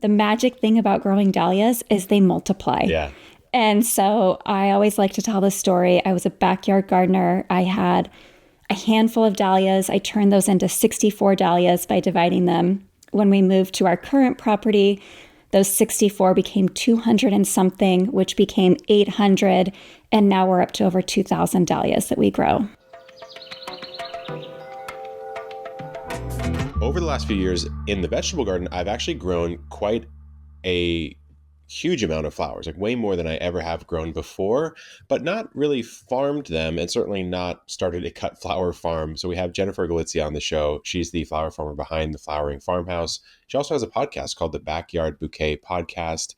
The magic thing about growing dahlias is they multiply. Yeah. And so I always like to tell this story. I was a backyard gardener. I had a handful of dahlias. I turned those into 64 dahlias by dividing them. When we moved to our current property, those 64 became 200 and something, which became 800. And now we're up to over 2,000 dahlias that we grow. Over the last few years in the vegetable garden, I've actually grown quite a huge amount of flowers, like way more than I ever have grown before, but not really farmed them and certainly not started a cut flower farm. So we have Jennifer Gulizia on the show. She's the flower farmer behind the Flowering Farmhouse. She also has a podcast called the Backyard Bouquet Podcast.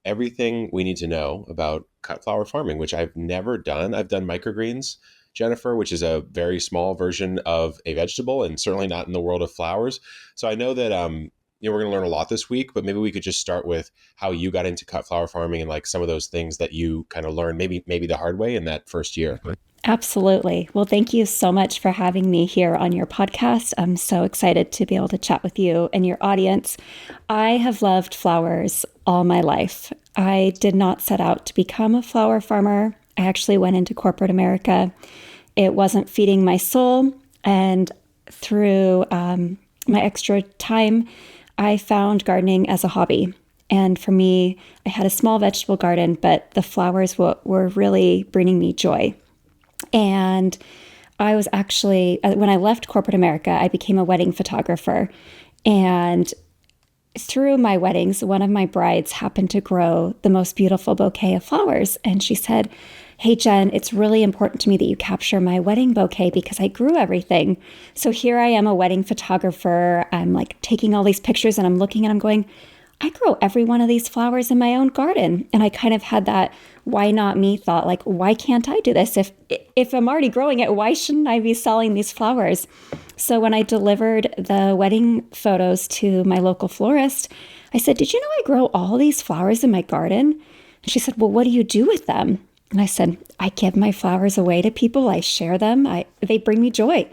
Everything we need to know about cut flower farming, which I've never done. I've done microgreens, Jennifer, which is a very small version of a vegetable and certainly not in the world of flowers. So I know that we're going to learn a lot this week, but maybe we could just start with how you got into cut flower farming and like some of those things that you kind of learned maybe the hard way in that first year. Absolutely. Well, thank you so much for having me here on your podcast. I'm so excited to be able to chat with you and your audience. I have loved flowers all my life. I did not set out to become a flower farmer. I actually went into corporate America. It wasn't feeding my soul. And through my extra time, I found gardening as a hobby. And for me, I had a small vegetable garden, but the flowers were really bringing me joy. And I was actually, when I left corporate America, I became a wedding photographer. And through my weddings, one of my brides happened to grow the most beautiful bouquet of flowers. And she said, "Hey, Jen, it's really important to me that you capture my wedding bouquet because I grew everything." So here I am, a wedding photographer. I'm like taking all these pictures and I'm looking and I'm going, I grow every one of these flowers in my own garden. And I kind of had that why not me thought, like, why can't I do this? If I'm already growing it, why shouldn't I be selling these flowers? So when I delivered the wedding photos to my local florist, I said, "Did you know I grow all these flowers in my garden?" And she said, "Well, what do you do with them?" And I said, "I give my flowers away to people. I share them. They bring me joy."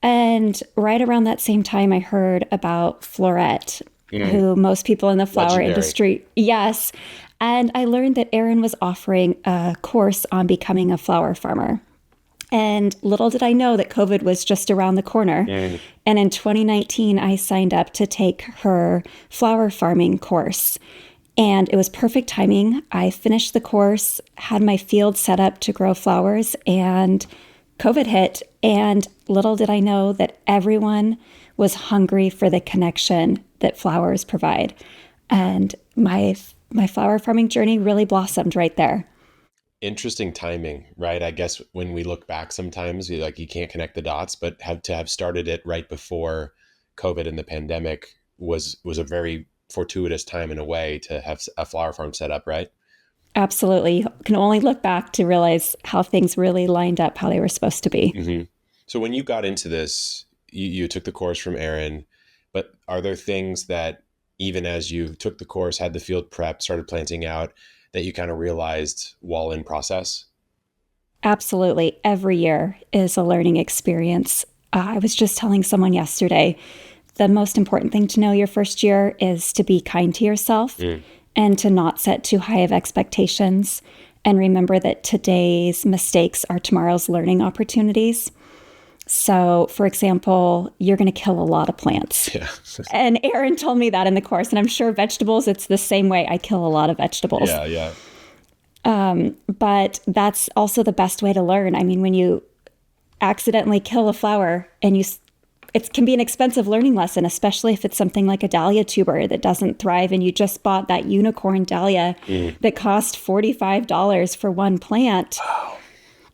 And right around that same time, I heard about Floret, who most people in the flower industry, yes. And I learned that Erin was offering a course on becoming a flower farmer. And little did I know that COVID was just around the corner. And in 2019, I signed up to take her flower farming course. And it was perfect timing. I finished the course, had my field set up to grow flowers, and COVID hit. And little did I know that everyone was hungry for the connection that flowers provide. And my flower farming journey really blossomed right there. Interesting timing, right? I guess when we look back sometimes, you can't connect the dots, but have started it right before COVID and the pandemic was a very fortuitous time in a way to have a flower farm set up, right? Absolutely. You can only look back to realize how things really lined up how they were supposed to be. Mm-hmm. So when you got into this, you took the course from Erin, but are there things that even as you took the course, had the field prep, started planting out, that you kind of realized while in process? Absolutely. Every year is a learning experience. I was just telling someone yesterday, the most important thing to know your first year is to be kind to yourself and to not set too high of expectations. And remember that today's mistakes are tomorrow's learning opportunities. So, for example, you're going to kill a lot of plants. Yeah. And Erin told me that in the course. And I'm sure vegetables, it's the same way. I kill a lot of vegetables. Yeah. But that's also the best way to learn. I mean, when you accidentally kill a flower and it can be an expensive learning lesson, especially if it's something like a dahlia tuber that doesn't thrive and you just bought that unicorn dahlia that cost $45 for one plant. Wow.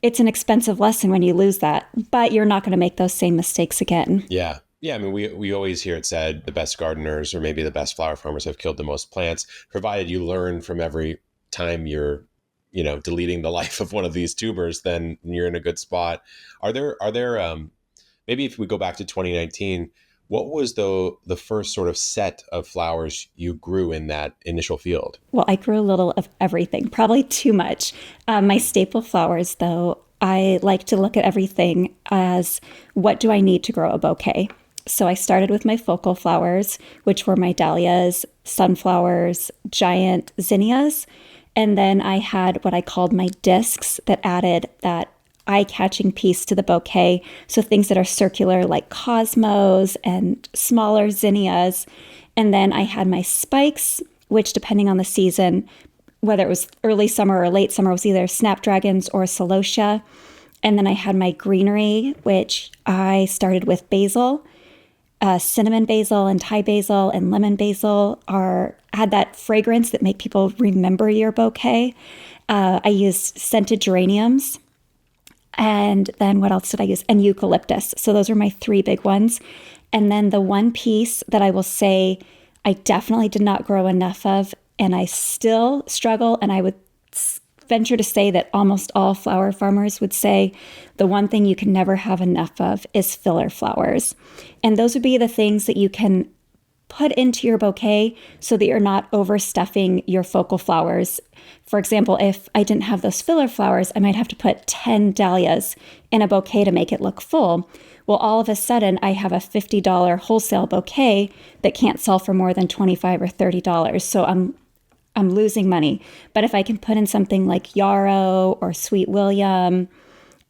It's an expensive lesson when you lose that, but you're not going to make those same mistakes again. Yeah. I mean, we always hear it said the best gardeners or maybe the best flower farmers have killed the most plants, provided you learn from every time you're, deleting the life of one of these tubers, then you're in a good spot. Are there maybe if we go back to 2019, what was the first sort of set of flowers you grew in that initial field? Well, I grew a little of everything, probably too much. My staple flowers, though, I like to look at everything as what do I need to grow a bouquet? So I started with my focal flowers, which were my dahlias, sunflowers, giant zinnias. And then I had what I called my discs that added that eye-catching piece to the bouquet. So things that are circular like cosmos and smaller zinnias. And then I had my spikes, which depending on the season, whether it was early summer or late summer, was either snapdragons or celosia. And then I had my greenery, which I started with basil. Cinnamon basil and Thai basil and lemon basil had that fragrance that make people remember your bouquet. I used scented geraniums. And then what else did I use? And eucalyptus. So those are my three big ones. And then the one piece that I will say I definitely did not grow enough of, and I still struggle, and I would venture to say that almost all flower farmers would say the one thing you can never have enough of is filler flowers. And those would be the things that you can put into your bouquet so that you're not overstuffing your focal flowers. For example, if I didn't have those filler flowers, I might have to put 10 dahlias in a bouquet to make it look full. Well, all of a sudden, I have a $50 wholesale bouquet that can't sell for more than $25 or $30. So I'm losing money. But if I can put in something like yarrow or sweet William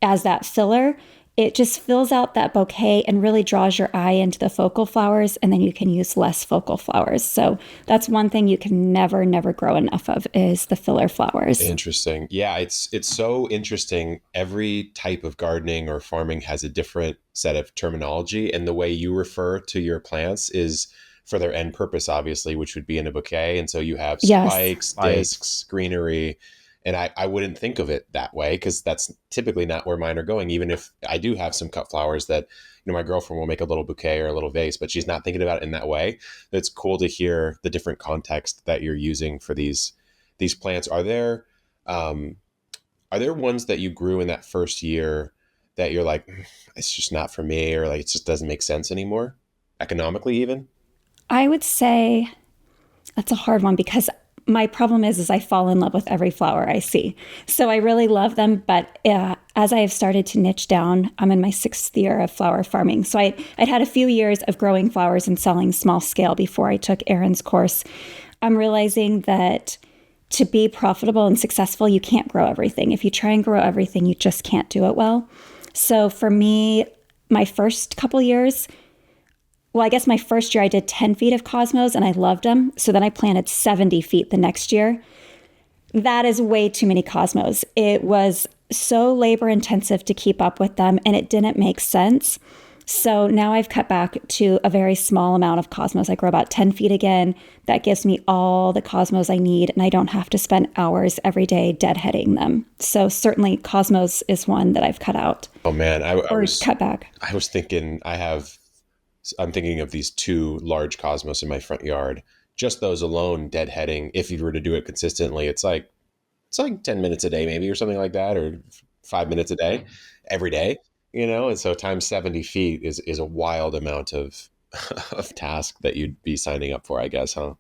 as that filler, it just fills out that bouquet and really draws your eye into the focal flowers, and then you can use less focal flowers. So that's one thing you can never grow enough of is the filler flowers. Interesting. Yeah, it's so interesting. Every type of gardening or farming has a different set of terminology, and the way you refer to your plants is for their end purpose, obviously, which would be in a bouquet. And so you have spikes, discs, greenery. And I wouldn't think of it that way because that's typically not where mine are going. Even if I do have some cut flowers that, my girlfriend will make a little bouquet or a little vase, but she's not thinking about it in that way. It's cool to hear the different context that you're using for these plants. Are there ones that you grew in that first year that you're like, it's just not for me, or like it just doesn't make sense anymore, economically even? I would say that's a hard one because my problem is I fall in love with every flower I see. So I really love them. But as I have started to niche down, I'm in my 6th year of flower farming. So I'd had a few years of growing flowers and selling small scale before I took Erin's course. I'm realizing that to be profitable and successful, you can't grow everything. If you try and grow everything, you just can't do it well. So for me, my first couple years, well, I guess my first year I did 10 feet of cosmos and I loved them. So then I planted 70 feet the next year. That is way too many cosmos. It was so labor intensive to keep up with them and it didn't make sense. So now I've cut back to a very small amount of cosmos. I grow about 10 feet again. That gives me all the cosmos I need and I don't have to spend hours every day deadheading them. So certainly cosmos is one that I've cut out. Oh man, I was cut back. I was thinking I'm thinking of these 2 large cosmos in my front yard. Just those alone, deadheading, if you were to do it consistently, it's like 10 minutes a day maybe or something like that, or 5 minutes a day, every day, and so times 70 feet is a wild amount of task that you'd be signing up for, I guess, huh?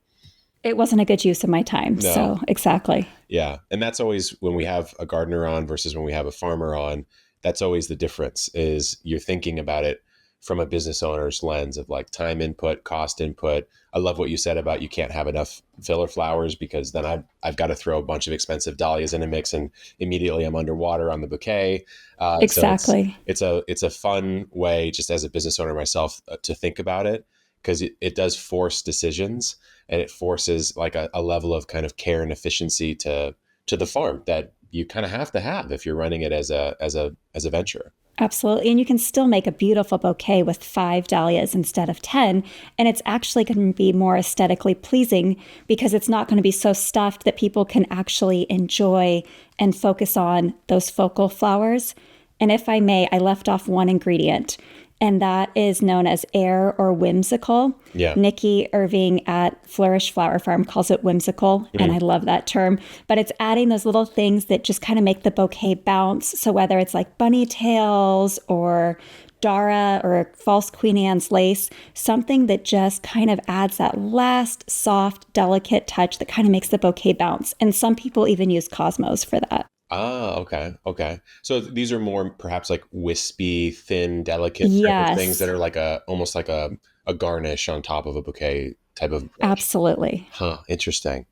It wasn't a good use of my time. No. So exactly. Yeah. And that's always when we have a gardener on versus when we have a farmer on, that's always the difference is you're thinking about it from a business owner's lens of like time input, cost input. I love what you said about you can't have enough filler flowers because then I've got to throw a bunch of expensive dahlias in a mix and immediately I'm underwater on the bouquet. Exactly. So it's a fun way just as a business owner myself to think about it because it does force decisions and it forces like a level of kind of care and efficiency to the farm that you kind of have to have if you're running it as a venture. Absolutely. And you can still make a beautiful bouquet with 5 dahlias instead of 10. And it's actually going to be more aesthetically pleasing because it's not going to be so stuffed that people can actually enjoy and focus on those focal flowers. And if I may, I left off one ingredient, and that is known as air or whimsical. Yeah. Nikki Irving at Flourish Flower Farm calls it whimsical, and I love that term. But it's adding those little things that just kind of make the bouquet bounce. So whether it's like bunny tails or Dara or false Queen Anne's lace, something that just kind of adds that last soft, delicate touch that kind of makes the bouquet bounce. And some people even use cosmos for that. Ah, okay, okay. So these are more perhaps like wispy, thin, delicate type of things that Yes, are like almost like a garnish on top of a bouquet type of approach. absolutely. Huh, interesting.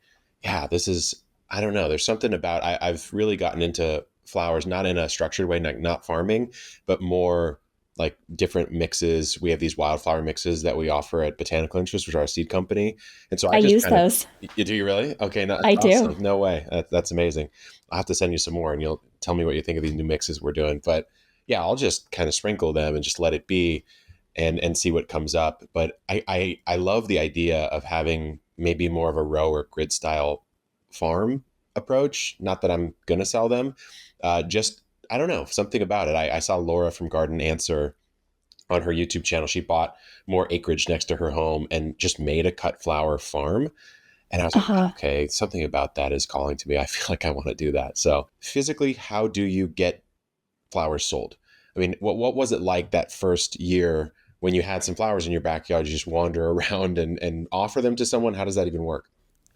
Yeah, this is, I don't know. There's something about, I've really gotten into flowers, not in a structured way, like not farming, but more like different mixes. We have these wildflower mixes that we offer at Botanical Interest, which is our seed company. And so I I just use kind of, those. you do you really? Okay, no, that's I do. awesome. No way. That's amazing. I'll have to send you some more and you'll tell me what you think of these new mixes we're doing. But yeah, I'll just kind of sprinkle them and just let it be and see what comes up. But I love the idea of having maybe more of a row or grid style farm approach. Not that I'm gonna sell them, just I don't know, something about it. I saw Laura from Garden Answer on her YouTube channel. She bought more acreage next to her home and just made a cut flower farm. And I was like, Uh-huh. okay, something about that is calling to me. I feel like I want to do that. So physically, how do you get flowers sold? I mean, what was it like that first year when you had some flowers in your backyard? You just wander around and offer them to someone? How does that even work?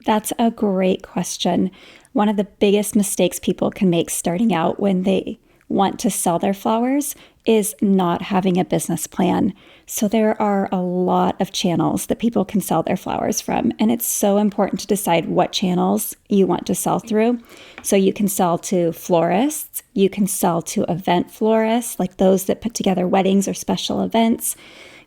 That's a great question. One of the biggest mistakes people can make starting out when they want to sell their flowers is not having a business plan. So, there are a lot of channels that people can sell their flowers from, and it's so important to decide what channels you want to sell through. So, you can sell to florists, you can sell to event florists, like those that put together weddings or special events.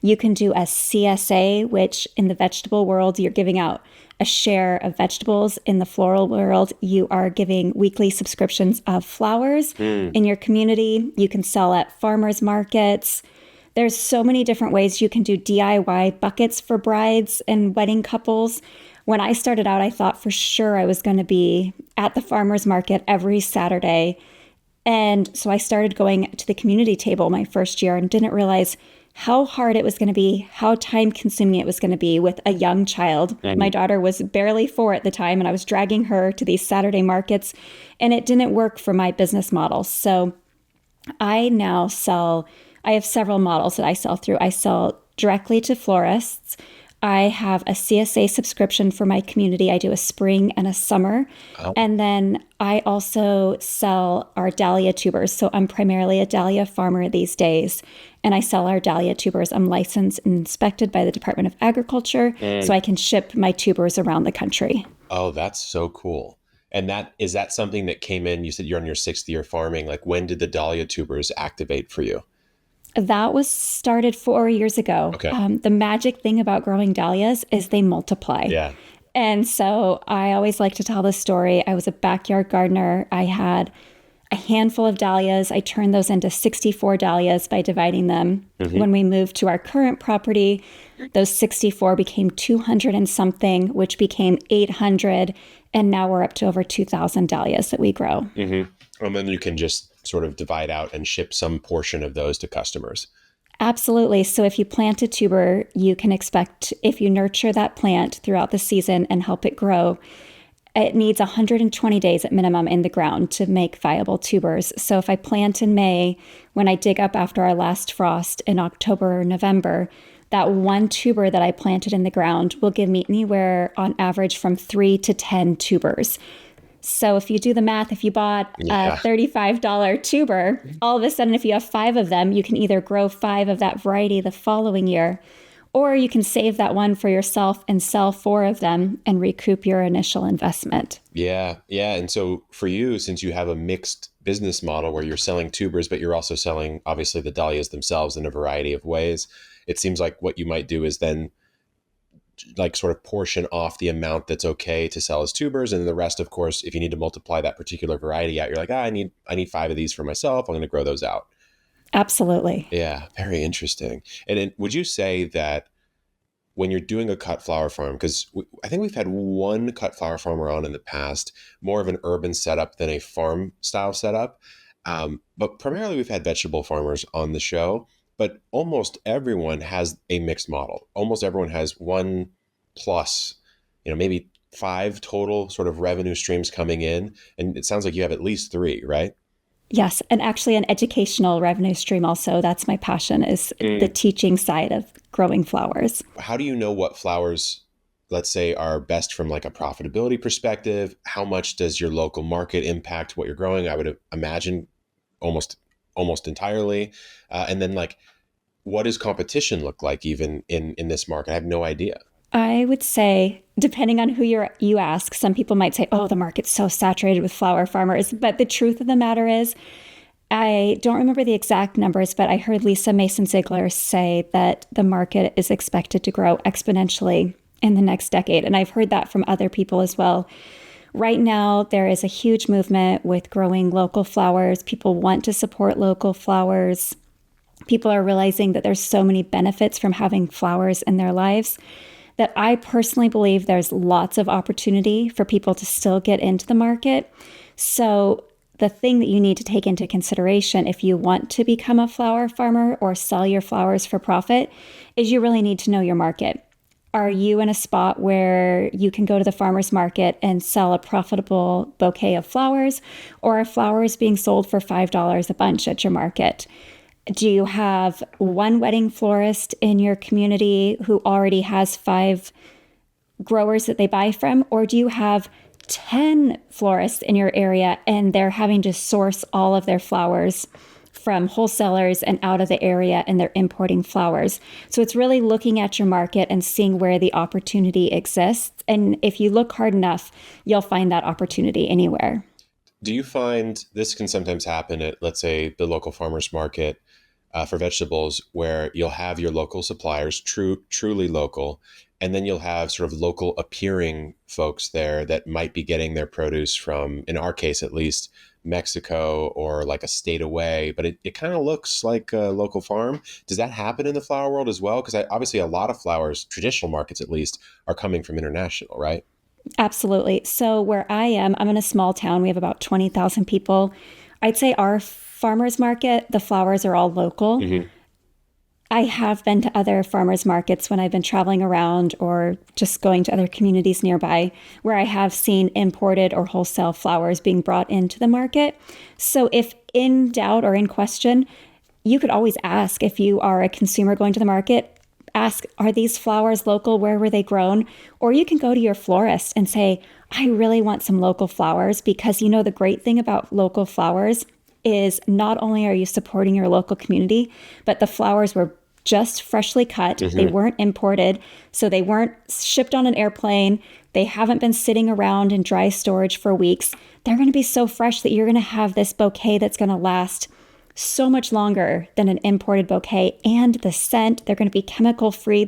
You can do a CSA, which in the vegetable world, you're giving out a share of vegetables. In the floral world, you are giving weekly subscriptions of flowers. Mm. In your community, you can sell at farmers markets. There's so many different ways you can do DIY buckets for brides and wedding couples. When I started out, I thought for sure I was going to be at the farmers market every Saturday. And so I started going to the community table my first year and didn't realize how hard it was going to be, how time consuming it was going to be with a young child. My Mm. daughter was barely 4 at the time, and I was dragging her to these Saturday markets, and it didn't work for my business model. So I now sell, I have several models that I sell through. I sell directly to florists. I have a CSA subscription for my community. I do a spring and a summer. Oh, And then I also sell our Dahlia tubers. So I'm primarily a Dahlia farmer these days. And I sell our Dahlia tubers. I'm licensed and inspected by the Department of Agriculture. So mm. I can ship my tubers around the country. Oh, that's so cool. And that is that something that came in? You said you're on your sixth year farming. Like when did the Dahlia tubers activate for you? That was started 4 years ago. Okay. The magic thing about growing dahlias is they multiply. Yeah. And so I always like to tell this story. I was a backyard gardener. I had a handful of dahlias. I turned those into 64 dahlias by dividing them. Hmm. When we moved to our current property, those 64 became 200 and something, which became 800. And now we're up to over 2,000 dahlias that we grow. Hmm. And then you can just sort of divide out and ship some portion of those to customers. Absolutely. So if you plant a tuber, you can expect, if you nurture that plant throughout the season and help it grow, it needs 120 days at minimum in the ground to make viable tubers. So if I plant in May, when I dig up after our last frost in October or November, that one tuber that I planted in the ground will give me anywhere on average from 3 to 10 tubers. So if you do the math, if you bought a Yeah. $35 tuber, all of a sudden, if you have 5 of them, you can either grow 5 of that variety the following year, or you can save that one for yourself and sell 4 of them and recoup your initial investment. Yeah. Yeah. And so for you, since you have a mixed business model where you're selling tubers, but you're also selling obviously the dahlias themselves in a variety of ways, it seems like what you might do is then like sort of portion off the amount that's okay to sell as tubers, and the rest, of course, if you need to multiply that particular variety out, you're like, I need 5 of these for myself. I'm going to grow those out. Absolutely. Yeah, very interesting. And would you say that when you're doing a cut flower farm, because I think we've had one cut flower farmer on in the past, more of an urban setup than a farm style setup, but primarily we've had vegetable farmers on the show. But almost everyone has a mixed model. Almost everyone has one plus, maybe 5 total sort of revenue streams coming in. And it sounds like you have at least 3, right? Yes. And actually, an educational revenue stream also. That's my passion, is the Mm. teaching side of growing flowers. How do you know what flowers let's say, are best from like a profitability perspective? How much does your local market impact what you're growing? I would imagine almost entirely. And then like, what does competition look like even in this market? I have no idea. I would say, depending on who you ask, some people might say, oh, the market's so saturated with flower farmers. But the truth of the matter is, I don't remember the exact numbers, but I heard Lisa Mason-Ziegler say that the market is expected to grow exponentially in the next decade. And I've heard that from other people as well. Right now, there is a huge movement with growing local flowers. People want to support local flowers. People are realizing that there's so many benefits from having flowers in their lives that I personally believe there's lots of opportunity for people to still get into the market. So the thing that you need to take into consideration if you want to become a flower farmer or sell your flowers for profit is you really need to know your market. Are you in a spot where you can go to the farmer's market and sell a profitable bouquet of flowers, or are flowers being sold for $5 a bunch at your market? Do you have one wedding florist in your community who already has 5 growers that they buy from? Or do you have 10 florists in your area and they're having to source all of their flowers from wholesalers and out of the area and they're importing flowers? So it's really looking at your market and seeing where the opportunity exists. And if you look hard enough, you'll find that opportunity anywhere. Do you find this can sometimes happen at, let's say, the local farmers market for vegetables, where you'll have your local suppliers, truly local, and then you'll have sort of local appearing folks there that might be getting their produce from, in our case at least, Mexico or like a state away, but it kind of looks like a local farm. Does that happen in the flower world as well? Because obviously a lot of flowers, traditional markets at least, are coming from international, right? Absolutely. So where I am, I'm in a small town. We have about 20,000 people. I'd say our farmers market, the flowers are all local. Mm-hmm. I have been to other farmers markets when I've been traveling around or just going to other communities nearby where I have seen imported or wholesale flowers being brought into the market. So if in doubt or in question, you could always ask, if you are a consumer going to the market, ask, are these flowers local? Where were they grown? Or you can go to your florist and say, I really want some local flowers, because you know the great thing about local flowers is not only are you supporting your local community, but the flowers were just freshly cut. Mm-hmm. They weren't imported, so they weren't shipped on an airplane. They haven't been sitting around in dry storage for weeks. They're going to be so fresh that you're going to have this bouquet that's going to last so much longer than an imported bouquet. And the scent, they're going to be chemical free.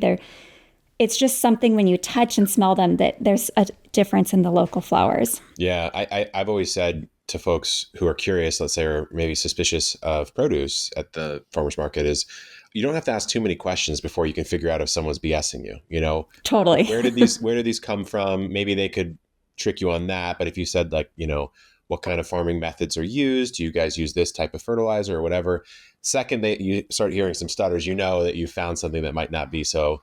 It's just something when you touch and smell them that there's a difference in the local flowers. Yeah, I've always said to folks who are curious, let's say, or maybe suspicious of produce at the farmer's market, is you don't have to ask too many questions before you can figure out if someone's BSing you. You know, totally. Where did these come from? Maybe they could trick you on that. But if you said, like, what kind of farming methods are used? Do you guys use this type of fertilizer or whatever? Second, that you start hearing some stutters, you know that you found something that might not be so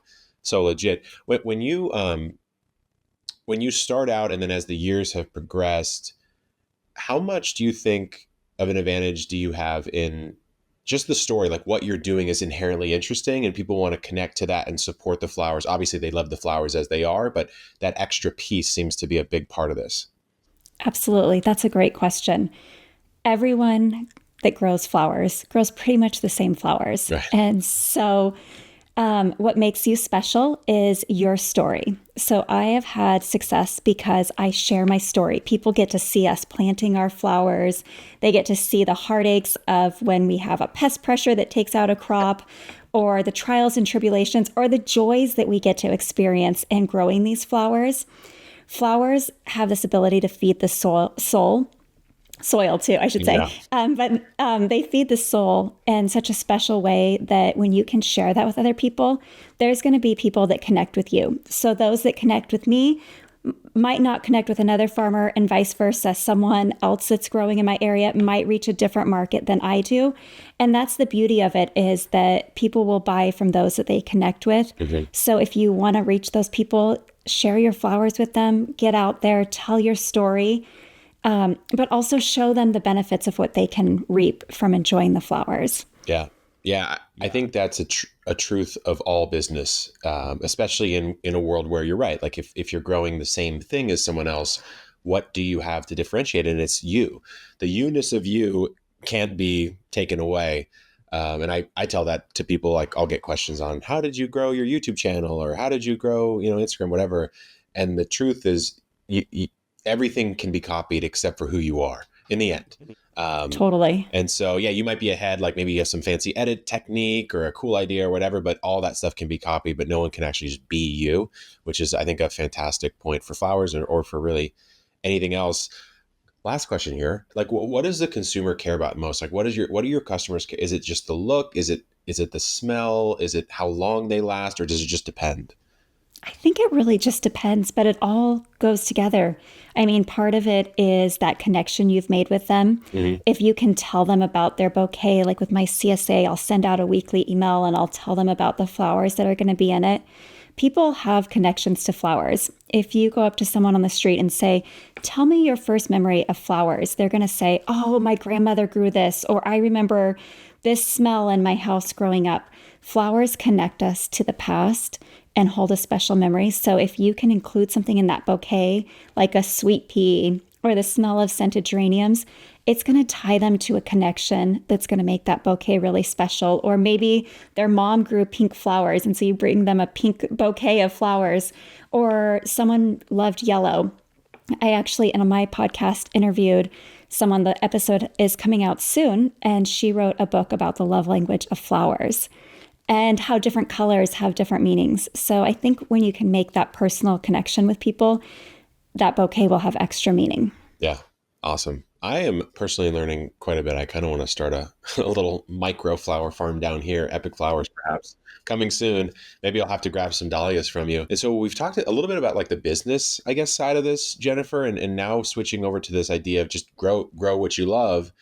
legit. When you start out, and then as the years have progressed, how much do you think of an advantage do you have in just the story? Like, what you're doing is inherently interesting and people want to connect to that and support the flowers. Obviously, they love the flowers as they are, but that extra piece seems to be a big part of this. Absolutely. That's a great question. Everyone that grows flowers grows pretty much the same flowers. Right. And so what makes you special is your story. So I have had success because I share my story. People get to see us planting our flowers. They get to see the heartaches of when we have a pest pressure that takes out a crop, or the trials and tribulations, or the joys that we get to experience in growing these flowers. Flowers have this ability to feed the soil too, I should say. Yeah. But they feed the soul in such a special way that when you can share that with other people, there's going to be people that connect with you. So those that connect with me might not connect with another farmer, and vice versa. Someone else that's growing in my area might reach a different market than I do. And that's the beauty of it, is that people will buy from those that they connect with. Mm-hmm. So if you want to reach those people, share your flowers with them, get out there, tell your story. But also show them the benefits of what they can reap from enjoying the flowers. Yeah. Yeah, I think that's a truth of all business, especially in a world where you're right. Like if you're growing the same thing as someone else, what do you have to differentiate? And it's you. The you-ness of you can't be taken away. And I tell that to people, like I'll get questions on how did you grow your YouTube channel or how did you grow, Instagram, whatever. And the truth is everything can be copied except for who you are in the end. Um, Totally. and so, yeah, you might be ahead, like maybe you have some fancy edit technique or a cool idea or whatever, but all that stuff can be copied, but no one can actually just be you, which is, I think, a fantastic point for flowers or for really anything else. Last question here. Like, what does the consumer care about most? Like, what do your customers care? Is it just the look? Is it the smell? Is it how long they last? Or does it just depend? I think it really just depends, but it all goes together. I mean, part of it is that connection you've made with them. Hmm. If you can tell them about their bouquet, like with my CSA, I'll send out a weekly email and I'll tell them about the flowers that are going to be in it. People have connections to flowers. If you go up to someone on the street and say, "Tell me your first memory of flowers," they're going to say, "Oh, my grandmother grew this," or "I remember this smell in my house growing up." Flowers connect us to the past and hold a special memory. So if you can include something in that bouquet, like a sweet pea or the smell of scented geraniums, it's going to tie them to a connection that's going to make that bouquet really special. Or maybe their mom grew pink flowers, and so you bring them a pink bouquet of flowers, or someone loved yellow. I actually, in my podcast, interviewed someone. The episode is coming out soon, and she wrote a book about the love language of flowers and how different colors have different meanings. So I think when you can make that personal connection with people, that bouquet will have extra meaning. Yeah. Awesome. I am personally learning quite a bit. I kind of want to start a little micro flower farm down here, Epic Flowers, perhaps coming soon. Maybe I'll have to grab some dahlias from you. And so we've talked a little bit about like the business, I guess, side of this, Jennifer, and now switching over to this idea of just grow what you love.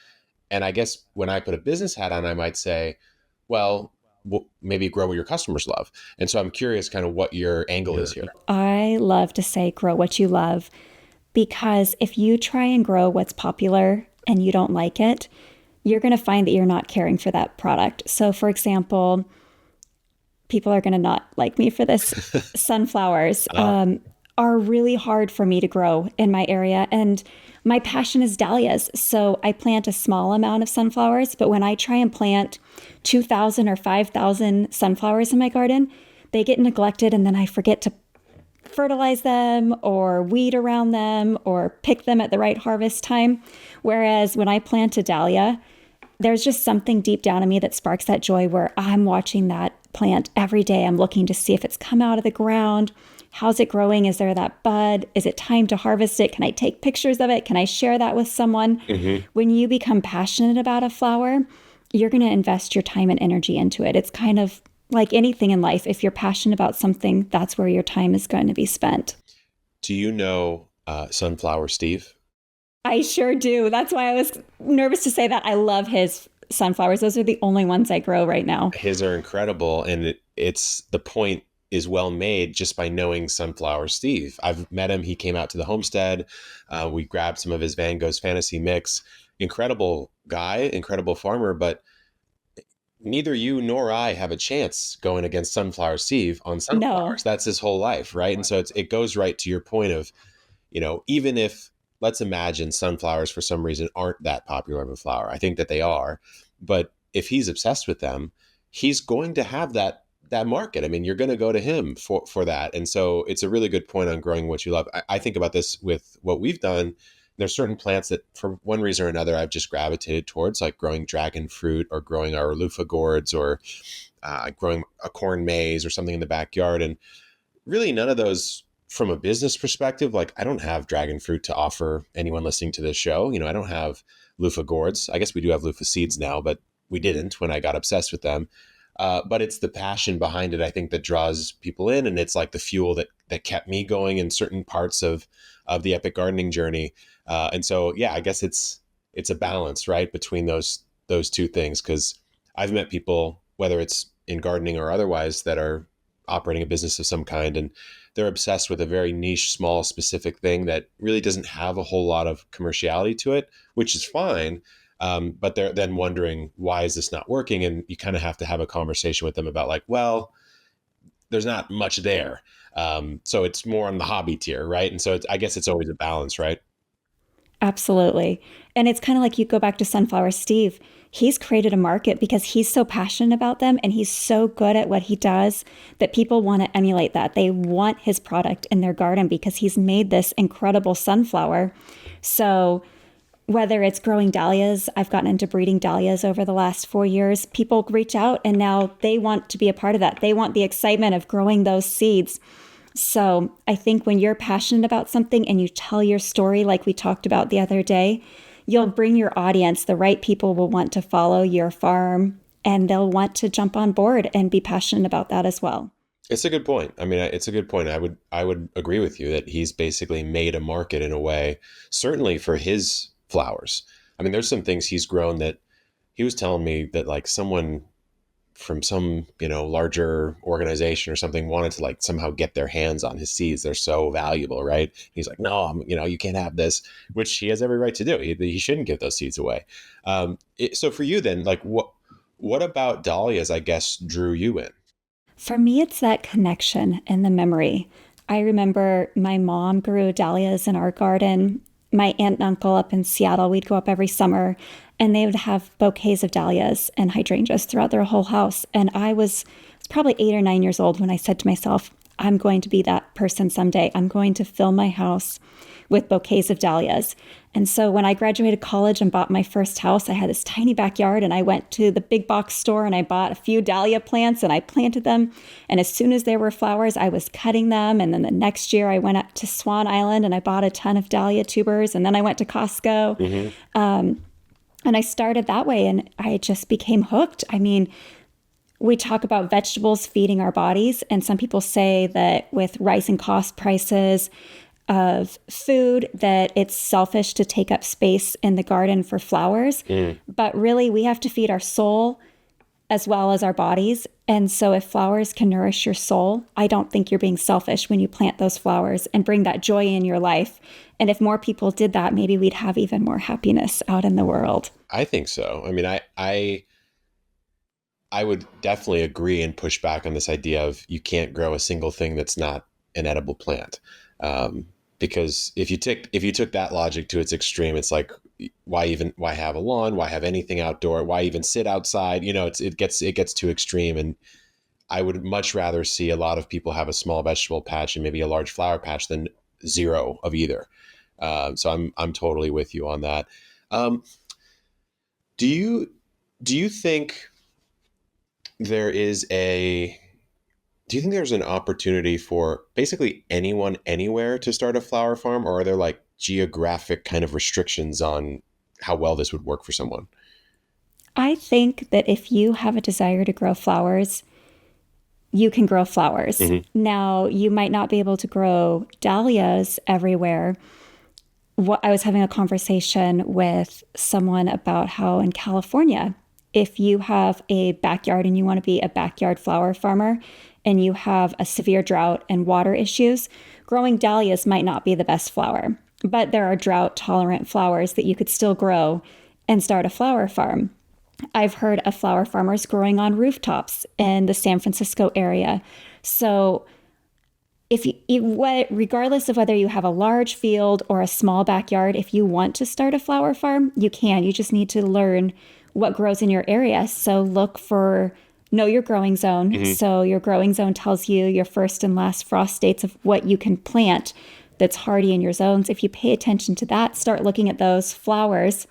And I guess when I put a business hat on, I might say, well, maybe grow what your customers love. And so I'm curious kind of what your angle is here. I love to say grow what you love, because if you try and grow what's popular and you don't like it, you're going to find that you're not caring for that product. So, for example, people are going to not like me for this. Sunflowers are really hard for me to grow in my area. And my passion is dahlias. So I plant a small amount of sunflowers. But when I try and plant 2,000 or 5,000 sunflowers in my garden, they get neglected. And then I forget to fertilize them or weed around them or pick them at the right harvest time. Whereas when I plant a dahlia, there's just something deep down in me that sparks that joy where I'm watching that plant every day. I'm looking to see if it's come out of the ground. How's it growing? Is there that bud? Is it time to harvest it? Can I take pictures of it? Can I share that with someone? Mm-hmm. When you become passionate about a flower, you're going to invest your time and energy into it. It's kind of like anything in life. If you're passionate about something, that's where your time is going to be spent. Do you know Sunflower Steve? I sure do. That's why I was nervous to say that. I love his sunflowers. Those are the only ones I grow right now. His are incredible, and it's the point is well made just by knowing Sunflower Steve. I've met him. He came out to the homestead. We grabbed some of his Van Gogh's Fantasy Mix. Incredible guy, incredible farmer, but neither you nor I have a chance going against Sunflower Steve on No. sunflowers. That's his whole life, right? And so it goes right to your point of, even if let's imagine sunflowers for some reason aren't that popular of a flower. I think that they are, but if he's obsessed with them, he's going to have that market. I mean, you're going to go to him for that. And so it's a really good point on growing what you love. I think about this with what we've done. There's certain plants that for one reason or another, I've just gravitated towards, like growing dragon fruit or growing our loofah gourds or growing a corn maze or something in the backyard. And really none of those from a business perspective, like I don't have dragon fruit to offer anyone listening to this show. I don't have loofah gourds. I guess we do have loofah seeds now, but we didn't when I got obsessed with them. But it's the passion behind it, I think, that draws people in, and it's like the fuel that kept me going in certain parts of the epic gardening journey. And so, yeah, I guess it's a balance, right, between those two things. Because I've met people, whether it's in gardening or otherwise, that are operating a business of some kind, and they're obsessed with a very niche, small, specific thing that really doesn't have a whole lot of commerciality to it, which is fine. But they're then wondering, why is this not working? And you kind of have to have a conversation with them about like, well, there's not much there. So it's more on the hobby tier, right? And so I guess it's always a balance, right? Absolutely. And it's kind of like you go back to Sunflower Steve. He's created a market because he's so passionate about them and he's so good at what he does that people want to emulate that. They want his product in their garden because he's made this incredible sunflower. So whether it's growing dahlias, I've gotten into breeding dahlias over the last 4 years. People reach out and now they want to be a part of that. They want the excitement of growing those seeds. So I think when you're passionate about something and you tell your story, like we talked about the other day, you'll bring your audience. The right people will want to follow your farm and they'll want to jump on board and be passionate about that as well. It's a good point. I mean, it's a good point. I would agree with you that he's basically made a market in a way, certainly for his flowers. I mean, there's some things he's grown that he was telling me that like someone from some, larger organization or something wanted to like somehow get their hands on his seeds. They're so valuable, right? He's like, no, you can't have this, which he has every right to do. He shouldn't give those seeds away. So for you then, like what about dahlias, I guess, drew you in? For me, it's that connection and the memory. I remember my mom grew dahlias in our garden. My aunt and uncle up in Seattle, we'd go up every summer and they would have bouquets of dahlias and hydrangeas throughout their whole house. And I was probably 8 or 9 years old when I said to myself, I'm going to be that person someday. I'm going to fill my house with bouquets of dahlias. And so when I graduated college and bought my first house, I had this tiny backyard and I went to the big box store and I bought a few dahlia plants and I planted them. And as soon as there were flowers, I was cutting them. And then the next year I went up to Swan Island and I bought a ton of dahlia tubers. And then I went to Costco. And I started that way and I just became hooked. I mean, we talk about vegetables feeding our bodies. And some people say that with rising cost prices of food, that it's selfish to take up space in the garden for flowers. But really, we have to feed our soul as well as our bodies. And so if flowers can nourish your soul, I don't think you're being selfish when you plant those flowers and bring that joy in your life. And if more people did that, maybe we'd have even more happiness out in the world. I think so. I mean, I would definitely agree and push back on this idea of you can't grow a single thing that's not an edible plant. Because if you took that logic to its extreme, it's like, why have a lawn? Why have anything outdoor? Why even sit outside? It gets too extreme. And I would much rather see a lot of people have a small vegetable patch and maybe a large flower patch than zero of either. So I'm totally with you on that. Do you think there's an opportunity for basically anyone anywhere to start a flower farm, or are there like geographic kind of restrictions on how well this would work for someone? I think that if you have a desire to grow flowers, you can grow flowers. Now, you might not be able to grow dahlias everywhere. I was having a conversation with someone about how in California, if you have a backyard and you want to be a backyard flower farmer and you have a severe drought and water issues, growing dahlias might not be the best flower. But there are drought tolerant flowers that you could still grow and start a flower farm. I've heard of flower farmers growing on rooftops in the San Francisco area. So regardless of whether you have a large field or a small backyard, if you want to start a flower farm, you can. You just need to learn what grows in your area. So know your growing zone. So your growing zone tells you your first and last frost dates of what you can plant that's hardy in your zones. If you pay attention to that, start looking at those flowers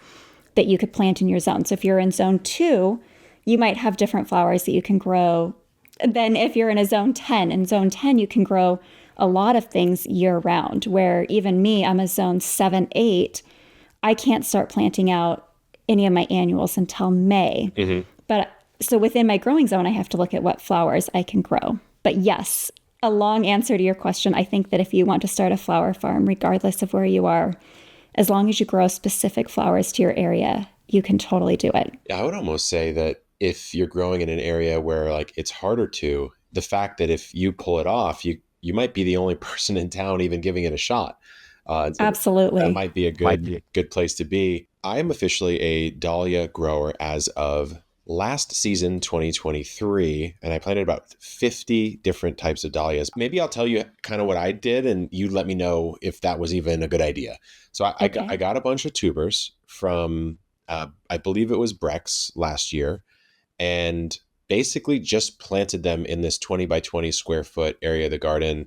that you could plant in your zone. So if you're in zone 2, you might have different flowers that you can grow than if you're in a zone 10. In zone 10, you can grow a lot of things year round, where even me, I'm a zone 7, 8. I can't start planting out any of my annuals until May. But so within my growing zone, I have to look at what flowers I can grow. But yes, a long answer to your question. I think that if you want to start a flower farm, regardless of where you are, as long as you grow specific flowers to your area, you can totally do it. Yeah, I would almost say that if you're growing in an area where like it's harder to, the fact that if you pull it off, you might be the only person in town even giving it a shot. Absolutely. That might be a good place to be. I am officially a dahlia grower as of last season, 2023, and I planted about 50 different types of dahlias. Maybe I'll tell you kind of what I did, and you let me know if that was even a good idea. So I Okay. got a bunch of tubers from, I believe it was Brex last year, and basically just planted them in this 20 by 20 square foot area of the garden,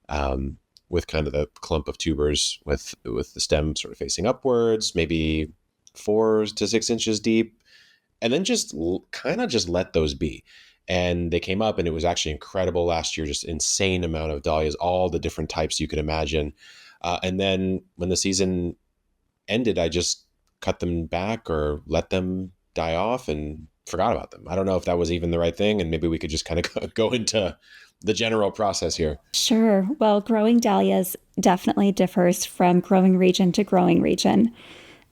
um, with kind of the clump of tubers with the stem sort of facing upwards, maybe 4 to 6 inches deep, and then just kind of just let those be. And they came up, and it was actually incredible last year. Just insane amount of dahlias, all the different types you could imagine. And then when the season ended, I just cut them back or let them die off and forgot about them. I don't know if that was even the right thing, and maybe we could just kind of go into the general process here. Sure. Well, growing dahlias definitely differs from growing region to growing region.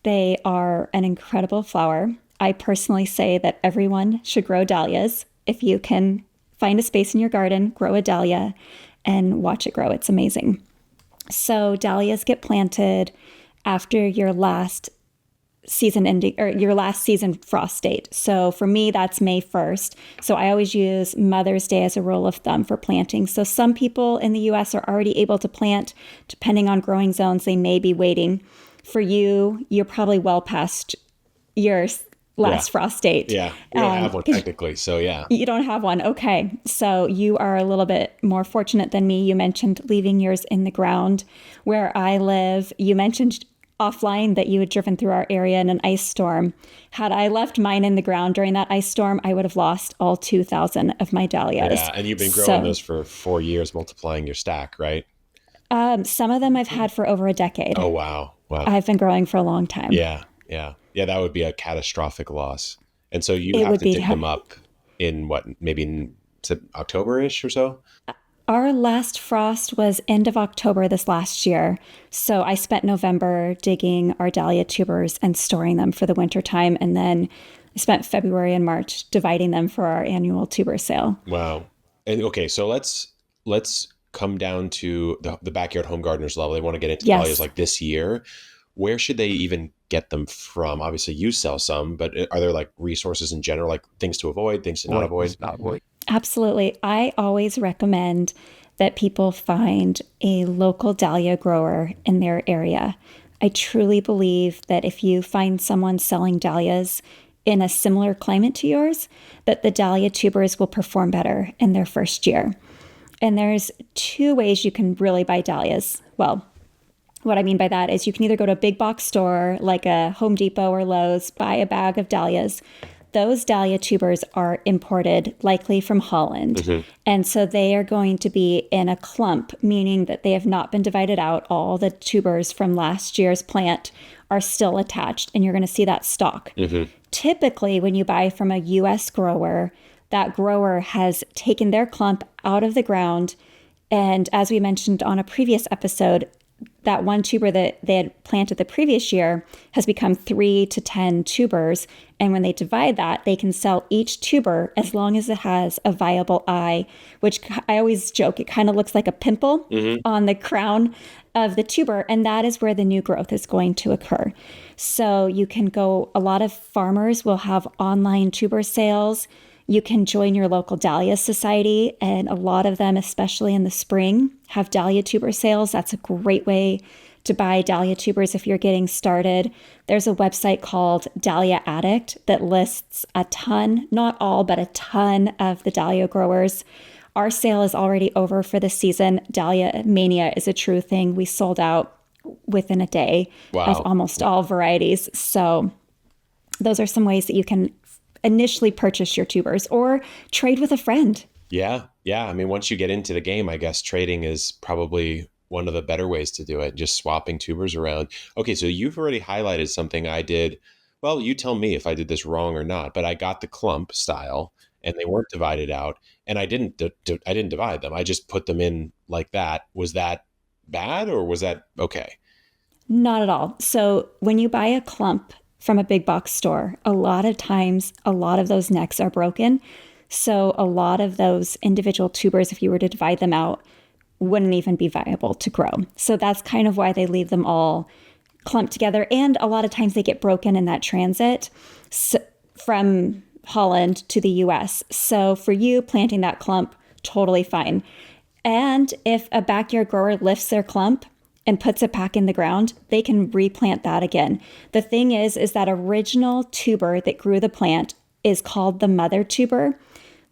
They are an incredible flower. I personally say that everyone should grow dahlias. If you can find a space in your garden, grow a dahlia and watch it grow. It's amazing. So, dahlias get planted after your last season ending or your last season frost date. So for me, that's May 1st. So I always use Mother's Day as a rule of thumb for planting. So some people in the US are already able to plant. Depending on growing zones, they may be waiting. For you, you're probably well past your Yeah. last frost date. Yeah. We don't have one technically. So yeah. You don't have one. Okay. So you are a little bit more fortunate than me. You mentioned leaving yours in the ground. Where I live, you mentioned offline that you had driven through our area in an ice storm. Had I left mine in the ground during that ice storm, I would have lost all 2,000 of my dahlias. Yeah. And you've been growing those for 4 years, multiplying your stack, right? Some of them I've had for over a decade. Oh, wow. Wow. I've been growing for a long time. Yeah. Yeah. Yeah. That would be a catastrophic loss. And so you It have would to be dig them up in what, maybe in October-ish or so? Our last frost was end of October this last year. So I spent November digging our dahlia tubers and storing them for the winter time. And then I spent February and March dividing them for our annual tuber sale. Wow. And okay, so let's come down to the backyard home gardeners level. They want to get into dahlias Yes. like this year. Where should they even get them from? Obviously, you sell some, but are there like resources in general, like things to avoid, things to not avoid? Absolutely. I always recommend that people find a local dahlia grower in their area. I truly believe that if you find someone selling dahlias in a similar climate to yours, that the dahlia tubers will perform better in their first year. And there's two ways you can really buy dahlias. Well, what I mean by that is you can either go to a big box store like a Home Depot or Lowe's, buy a bag of dahlias. Those dahlia tubers are imported, likely from Holland. Mm-hmm. And so they are going to be in a clump, meaning that they have not been divided out. All the tubers from last year's plant are still attached, and you're going to see that stalk. Mm-hmm. Typically, when you buy from a US grower, that grower has taken their clump out of the ground. And as we mentioned on a previous episode, that one tuber that they had planted the previous year has become 3 to 10 tubers. And when they divide that, they can sell each tuber as long as it has a viable eye, which I always joke, it kind of looks like a pimple on the crown of the tuber. And that is where the new growth is going to occur. So you can go, a lot of farmers will have online tuber sales. You can join your local Dahlia Society, and a lot of them, especially in the spring, have Dahlia tuber sales. That's a great way to buy Dahlia tubers if you're getting started. There's a website called Dahlia Addict that lists a ton, not all, but a ton of the Dahlia growers. Our sale is already over for the season. Dahlia mania is a true thing. We sold out within a day of almost all varieties. So those are some ways that you can initially purchase your tubers or trade with a friend. Yeah. Yeah. I mean, once you get into the game, I guess trading is probably one of the better ways to do it, just swapping tubers around. Okay. So you've already highlighted something I did. Well, you tell me if I did this wrong or not, but I got the clump style and they weren't divided out, and I didn't divide them. I just put them in like that. Was that bad or was that okay? Not at all. So when you buy a clump from a big box store, a lot of times, a lot of those necks are broken. So a lot of those individual tubers, if you were to divide them out, wouldn't even be viable to grow. So that's kind of why they leave them all clump together. And a lot of times they get broken in that transit from Holland to the US. So for you, planting that clump, totally fine. And if a backyard grower lifts their clump and puts it back in the ground, they can replant that again. The thing is that original tuber that grew the plant is called the mother tuber.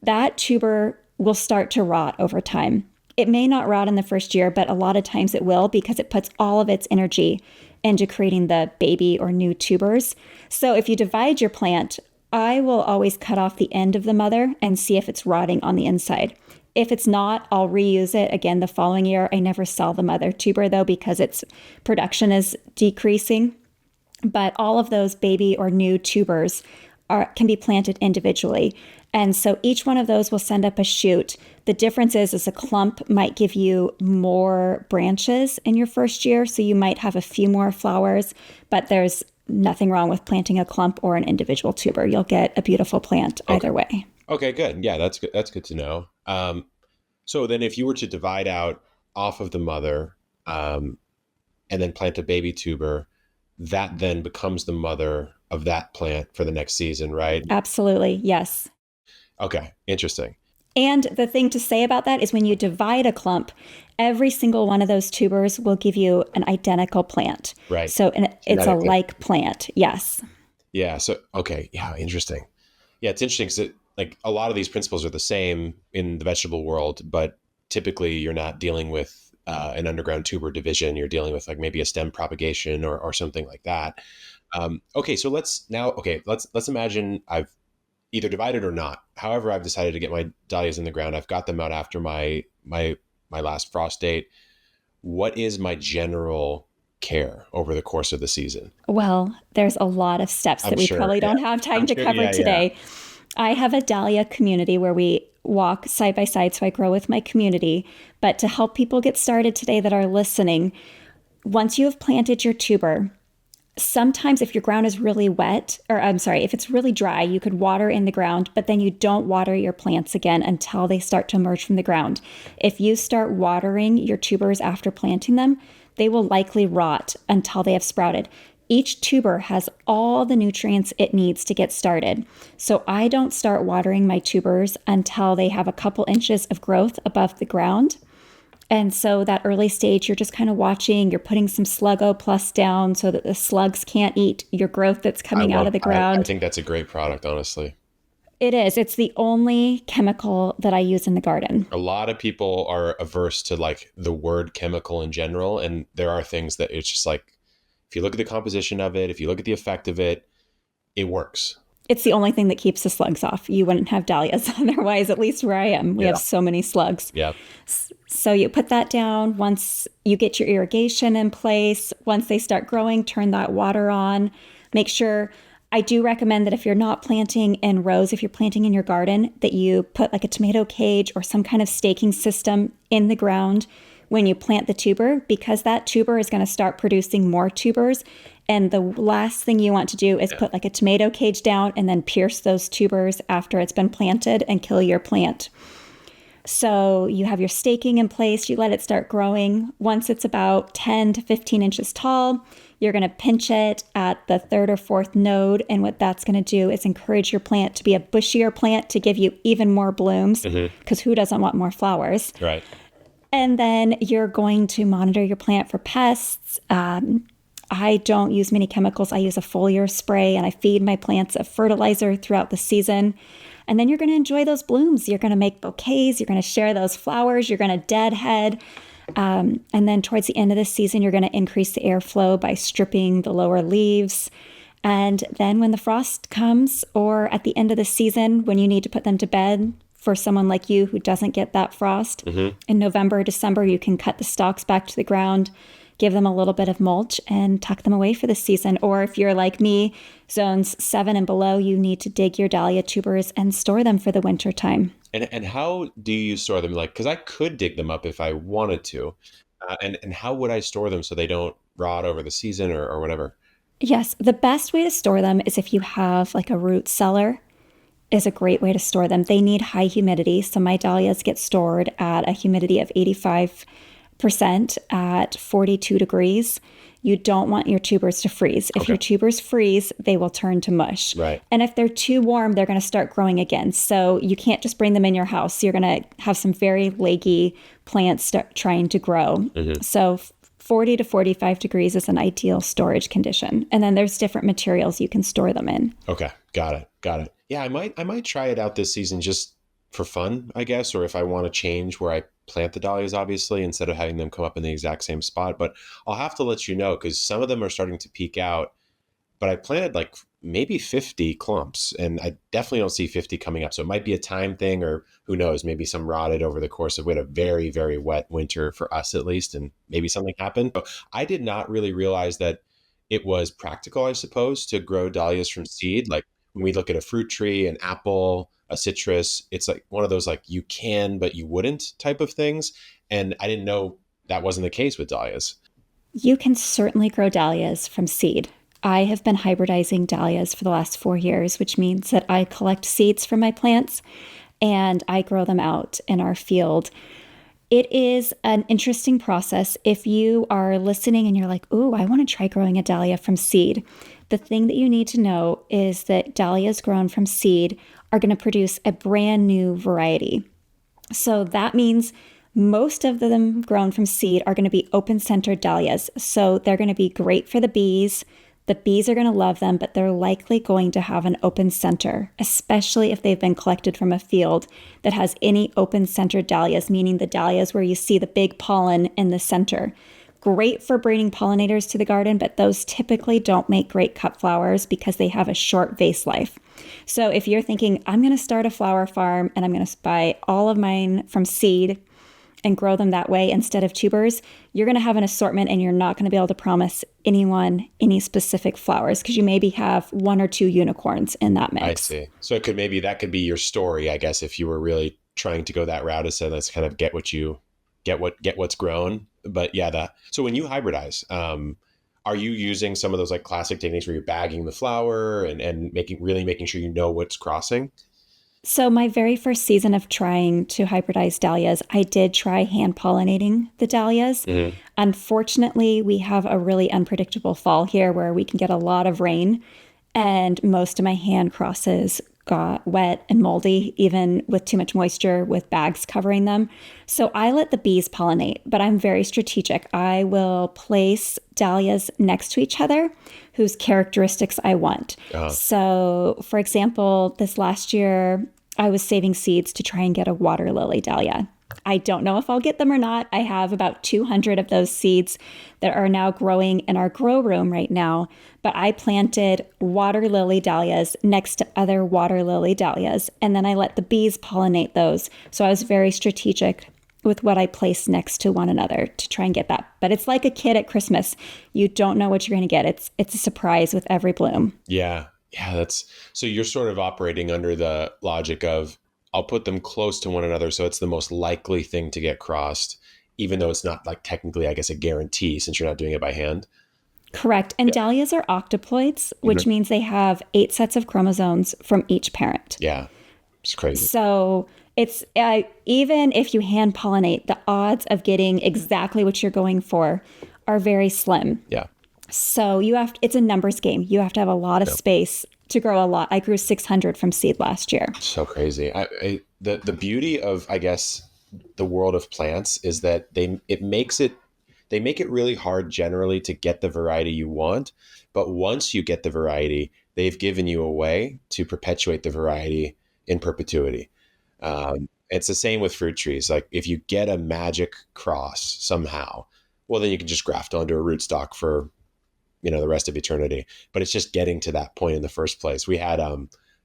That tuber will start to rot over time. It may not rot in the first year, but a lot of times it will because it puts all of its energy into creating the baby or new tubers. So if you divide your plant, I will always cut off the end of the mother and see if it's rotting on the inside. If it's not, I'll reuse it again the following year. I never sell the mother tuber though because its production is decreasing. But all of those baby or new tubers can be planted individually. And so each one of those will send up a shoot. The difference is a clump might give you more branches in your first year. So you might have a few more flowers, but there's nothing wrong with planting a clump or an individual tuber. You'll get a beautiful plant either way. Okay, good. Yeah, that's good. That's good to know. So then if you were to divide out off of the mother and then plant a baby tuber, that then becomes the mother of that plant for the next season, right? Absolutely. Yes. Okay, interesting. And the thing to say about that is when you divide a clump, every single one of those tubers will give you an identical plant. Right. So it's a like plant. Yes. Yeah. So, okay. Yeah. Interesting. Yeah. It's interesting because like a lot of these principles are the same in the vegetable world, but typically you're not dealing with an underground tuber division. You're dealing with like maybe a stem propagation or something like that. Okay. So let's imagine I've either divided or not. However, I've decided to get my dahlias in the ground. I've got them out after my last frost date. What is my general care over the course of the season? Well, there's a lot of steps that we probably don't have time to cover today. Yeah. I have a dahlia community where we walk side by side, so I grow with my community. But to help people get started today that are listening, once you have planted your tuber, sometimes if your ground is really wet, if it's really dry, you could water in the ground, but then you don't water your plants again until they start to emerge from the ground. If you start watering your tubers after planting them, they will likely rot until they have sprouted. Each tuber has all the nutrients it needs to get started. So I don't start watering my tubers until they have a couple inches of growth above the ground. And so that early stage, you're just kind of watching, you're putting some Sluggo Plus down so that the slugs can't eat your growth that's coming out of the ground. I think that's a great product, honestly. It is. It's the only chemical that I use in the garden. A lot of people are averse to like the word chemical in general. And there are things that it's just like, if you look at the composition of it, if you look at the effect of it, it works. It's the only thing that keeps the slugs off. You wouldn't have dahlias otherwise, at least where I am. We have so many slugs. Yeah. So you put that down. Once you get your irrigation in place, once they start growing, turn that water on. Make sure, I do recommend that if you're not planting in rows, if you're planting in your garden, that you put like a tomato cage or some kind of staking system in the ground when you plant the tuber, because that tuber is going to start producing more tubers. And the last thing you want to do is put like a tomato cage down and then pierce those tubers after it's been planted and kill your plant. So you have your staking in place, you let it start growing. Once it's about 10 to 15 inches tall, you're going to pinch it at the third or fourth node. And what that's going to do is encourage your plant to be a bushier plant to give you even more blooms, because who doesn't want more flowers? Right. And then you're going to monitor your plant for pests. I don't use many chemicals. I use a foliar spray and I feed my plants a fertilizer throughout the season. And then you're going to enjoy those blooms. You're going to make bouquets. You're going to share those flowers. You're going to deadhead. And then towards the end of the season, you're going to increase the airflow by stripping the lower leaves. And then when the frost comes, or at the end of the season, when you need to put them to bed, for someone like you who doesn't get that frost, in November, December, you can cut the stalks back to the ground, give them a little bit of mulch, and tuck them away for the season. Or if you're like me, zones 7 and below, you need to dig your dahlia tubers and store them for the winter time. And how do you store them? Like, because I could dig them up if I wanted to. And how would I store them so they don't rot over the season or whatever? Yes, the best way to store them is if you have like a root cellar. Is a great way to store them. They need high humidity. So my dahlias get stored at a humidity of 85% at 42 degrees. you don't want your tubers to freeze. If your tubers freeze, they will turn to mush. Right. And if they're too warm, they're going to start growing again. So you can't just bring them in your house. You're going to have some very leggy plants start trying to grow. So 40 to 45 degrees is an ideal storage condition. And then there's different materials you can store them in. Okay. Got it. Got it. Yeah, I might try it out this season just for fun, I guess, or if I want to change where I plant the dahlias, obviously, instead of having them come up in the exact same spot. But I'll have to let you know because some of them are starting to peak out. But I planted like maybe 50 clumps, and I definitely don't see 50 coming up. So it might be a time thing, or who knows, maybe some rotted over the course of, we had a very, very wet winter for us at least, and maybe something happened. But I did not really realize that it was practical, I suppose, to grow dahlias from seed. Like when we look at a fruit tree, an apple, a citrus, it's like one of those like you can, but you wouldn't type of things. And I didn't know that wasn't the case with dahlias. You can certainly grow dahlias from seed. I have been hybridizing dahlias for the last 4 years, which means that I collect seeds from my plants and I grow them out in our field. It is an interesting process. If you are listening and you're like, ooh, I want to try growing a dahlia from seed, the thing that you need to know is that dahlias grown from seed are going to produce a brand new variety. So that means most of them grown from seed are going to be open-centered dahlias. So they're going to be great for the bees. The bees are going to love them, but they're likely going to have an open center, especially if they've been collected from a field that has any open-centered dahlias, meaning the dahlias where you see the big pollen in the center. Great for bringing pollinators to the garden, but those typically don't make great cut flowers because they have a short vase life. So if you're thinking, I'm going to start a flower farm and I'm going to buy all of mine from seed and grow them that way instead of tubers, you're going to have an assortment and you're not going to be able to promise anyone any specific flowers because you maybe have 1 or 2 unicorns in that mix. I see. So it could maybe that could be your story, I guess, if you were really trying to go that route, is say let's kind of get what's grown. But yeah, so when you hybridize, are you using some of those like classic techniques where you're bagging the flower and making sure you know what's crossing? So my very first season of trying to hybridize dahlias, I did try hand pollinating the dahlias. Unfortunately, we have a really unpredictable fall here where we can get a lot of rain and most of my hand crosses got wet and moldy, even with too much moisture with bags covering them. So I let the bees pollinate, but I'm very strategic. I will place dahlias next to each other whose characteristics I want. So for example, this last year, I was saving seeds to try and get a water lily dahlia. I don't know if I'll get them or not. I have about 200 of those seeds that are now growing in our grow room right now. But I planted water lily dahlias next to other water lily dahlias, and then I let the bees pollinate those. So I was very strategic with what I placed next to one another to try and get that. But it's like a kid at Christmas. You don't know what you're going to get. It's a surprise with every bloom. Yeah. Yeah. So you're sort of operating under the logic of, I'll put them close to one another so it's the most likely thing to get crossed, even though it's not like technically, I guess, a guarantee since you're not doing it by hand. Correct. And dahlias are octoploids, which means they have 8 sets of chromosomes from each parent. Yeah, it's crazy. So it's even if you hand pollinate, the odds of getting exactly what you're going for are very slim. Yeah. So it's a numbers game. You have to have a lot of space to grow a lot. I grew 600 from seed last year. So crazy. The beauty of, I guess, the world of plants is that they make it really hard generally to get the variety you want. But once you get the variety, they've given you a way to perpetuate the variety in perpetuity. It's the same with fruit trees. Like if you get a magic cross somehow, well, then you can just graft onto a rootstock for the rest of eternity. But it's just getting to that point in the first place. We had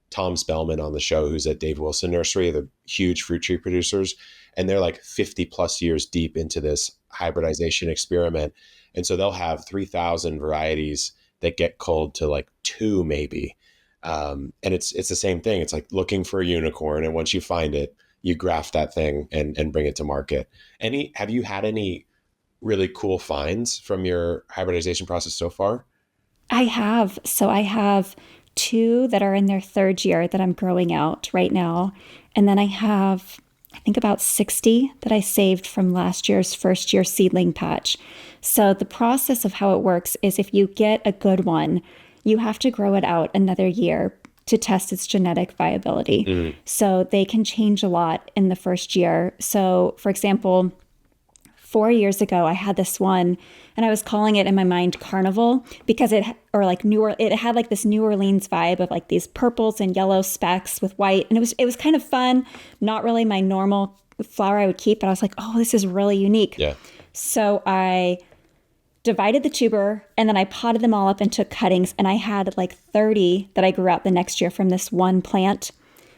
Tom Spellman on the show, who's at Dave Wilson Nursery, the huge fruit tree producers, and they're like 50 plus years deep into this hybridization experiment. And so they'll have 3,000 varieties that get culled to like 2 maybe. And it's the same thing. It's like looking for a unicorn, and once you find it, you graft that thing and bring it to market. Have you had any really cool finds from your hybridization process so far? I have. So I have 2 that are in their 3rd year that I'm growing out right now. And then I have I think about 60 that I saved from last year's first year seedling patch. So the process of how it works is if you get a good one, you have to grow it out another year to test its genetic viability. So they can change a lot in the first year. So for example, 4 years ago, I had this one and I was calling it in my mind Carnival because it had like this New Orleans vibe of like these purples and yellow specks with white. And it was kind of fun, not really my normal flower I would keep, but I was like, oh, this is really unique. Yeah. So I divided the tuber and then I potted them all up and took cuttings. And I had like 30 that I grew out the next year from this one plant.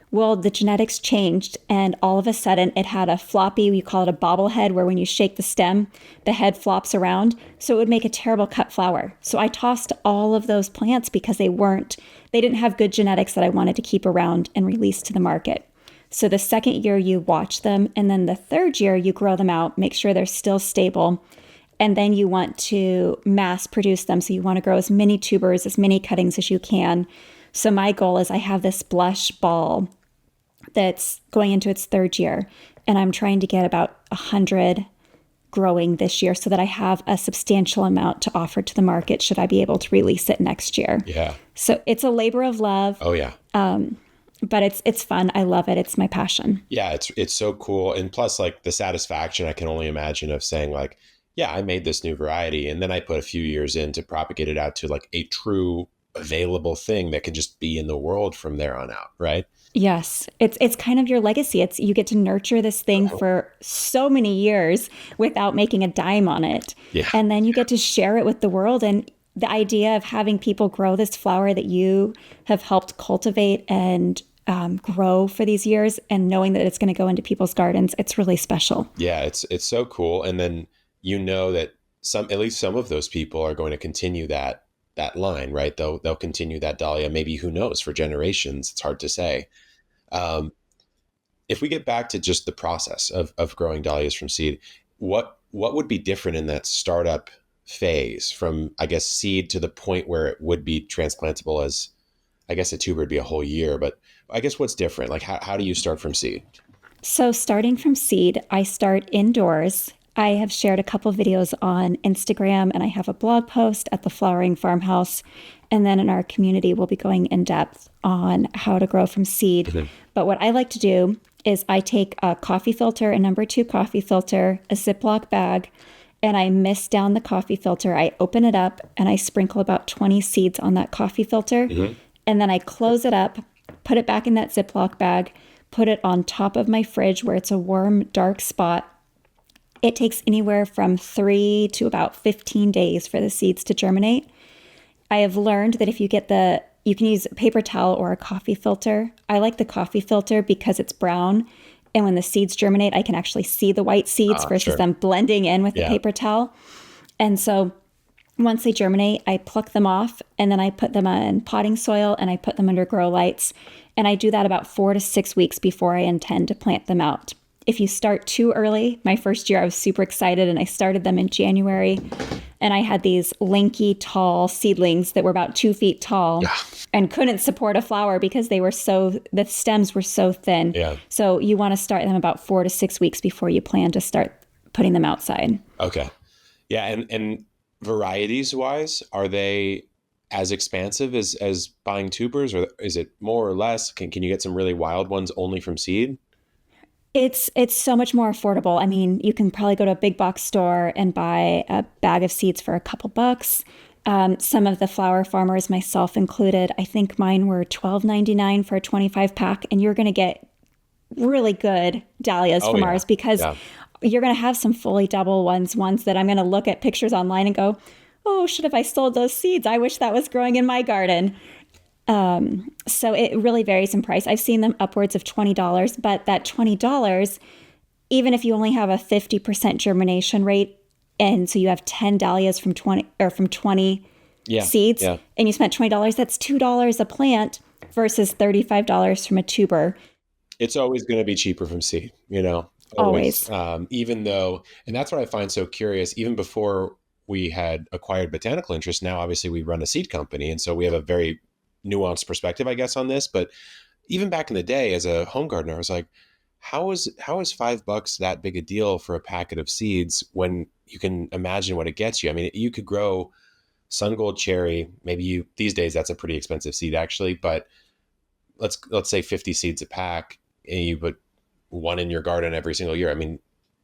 Well, the genetics changed and all of a sudden it had a floppy, we call it a bobblehead, where when you shake the stem, the head flops around. So it would make a terrible cut flower. So I tossed all of those plants because they didn't have good genetics that I wanted to keep around and release to the market. So the second year you watch them, and then the third year you grow them out, make sure they're still stable. And then you want to mass produce them. So you want to grow as many tubers, as many cuttings as you can. So my goal is I have this blush ball that's going into its third year, and I'm trying to get about 100 growing this year so that I have a substantial amount to offer to the market should I be able to release it next year. Yeah. So it's a labor of love. Oh yeah. But it's fun. I love it. It's my passion. Yeah, it's so cool. And plus like the satisfaction I can only imagine of saying like, yeah, I made this new variety and then I put a few years in to propagate it out to like a true available thing that can just be in the world from there on out, right? Yes, it's kind of your legacy. It's you get to nurture this thing for so many years without making a dime on it. Yeah. And then you get to share it with the world. And the idea of having people grow this flower that you have helped cultivate and grow for these years and knowing that it's going to go into people's gardens, it's really special. Yeah, it's so cool. And then you know that at least some of those people are going to continue that line, right? They'll continue that Dalia, maybe, who knows, for generations. It's hard to say. If we get back to just the process of growing dahlias from seed, what would be different in that startup phase from, I guess, seed to the point where it would be transplantable? As I guess a tuber would be a whole year, but I guess what's different? Like how do you start from seed? So starting from seed, I start indoors. I have shared a couple videos on Instagram and I have a blog post at the Flowering Farmhouse. And then in our community, we'll be going in depth on how to grow from seed. Mm-hmm. But what I like to do is I take a coffee filter, a number 2 coffee filter, a Ziploc bag, and I mist down the coffee filter. I open it up and I sprinkle about 20 seeds on that coffee filter. Mm-hmm. And then I close it up, put it back in that Ziploc bag, put it on top of my fridge where it's a warm, dark spot. It takes anywhere from 3 to about 15 days for the seeds to germinate. I have learned that if you can use a paper towel or a coffee filter. I like the coffee filter because it's brown. And when the seeds germinate, I can actually see the white seeds versus them blending in with the paper towel. And so once they germinate, I pluck them off and then I put them in potting soil and I put them under grow lights. And I do that about 4 to 6 weeks before I intend to plant them out. If you start too early, my first year I was super excited and I started them in January and I had these lanky, tall seedlings that were about 2 feet tall and couldn't support a flower because the stems were so thin. Yeah. So you want to start them about 4 to 6 weeks before you plan to start putting them outside. Okay. Yeah. And varieties wise, are they as expansive as buying tubers, or is it more or less? Can you get some really wild ones only from seed? It's so much more affordable. I mean, you can probably go to a big box store and buy a bag of seeds for a couple bucks. Some of the flower farmers, myself included, I think mine were $12.99 for a 25 pack, and you're going to get really good dahlias from ours because you're going to have some fully double ones that I'm going to look at pictures online and go, oh, should have I sold those seeds? I wish that was growing in my garden. So it really varies in price. I've seen them upwards of $20, but that $20, even if you only have a 50% germination rate, and so you have 10 dahlias from 20 seeds, and you spent $20, that's $2 a plant versus $35 from a tuber. It's always going to be cheaper from seed, Always. Even though, and that's what I find so curious, even before we had acquired botanical interest, now obviously we run a seed company. And so we have a very nuanced perspective, I guess, on this. But even back in the day as a home gardener, I was like, how is $5 that big a deal for a packet of seeds when you can imagine what it gets you? I mean, you could grow sun gold cherry. Maybe these days that's a pretty expensive seed actually, but let's say 50 seeds a pack, and you put one in your garden every single year. I mean,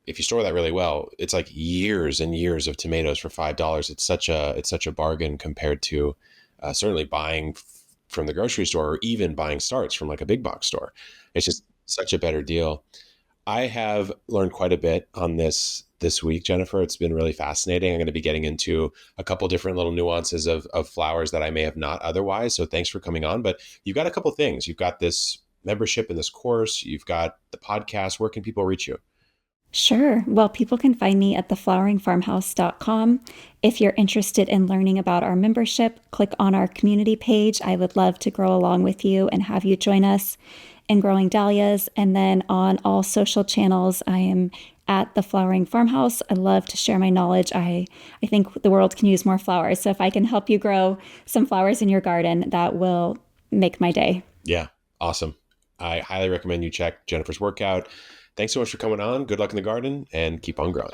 if you store that really well, it's like years and years of tomatoes for $5. It's such a bargain compared to certainly buying from the grocery store, or even buying starts from like a big box store. It's just such a better deal. I have learned quite a bit on this week, Jennifer. It's been really fascinating. I'm going to be getting into a couple different little nuances of flowers that I may have not otherwise. So thanks for coming on. But you've got a couple things. You've got this membership in this course. You've got the podcast. Where can people reach you? Sure. Well, people can find me at thefloweringfarmhouse.com. If you're interested in learning about our membership, click on our community page. I would love to grow along with you and have you join us in growing dahlias. And then on all social channels, I am at the Flowering Farmhouse. I love to share my knowledge. I think the world can use more flowers. So if I can help you grow some flowers in your garden, that will make my day. Yeah, awesome. I highly recommend you check Jennifer's workout. Thanks so much for coming on. Good luck in the garden and keep on growing.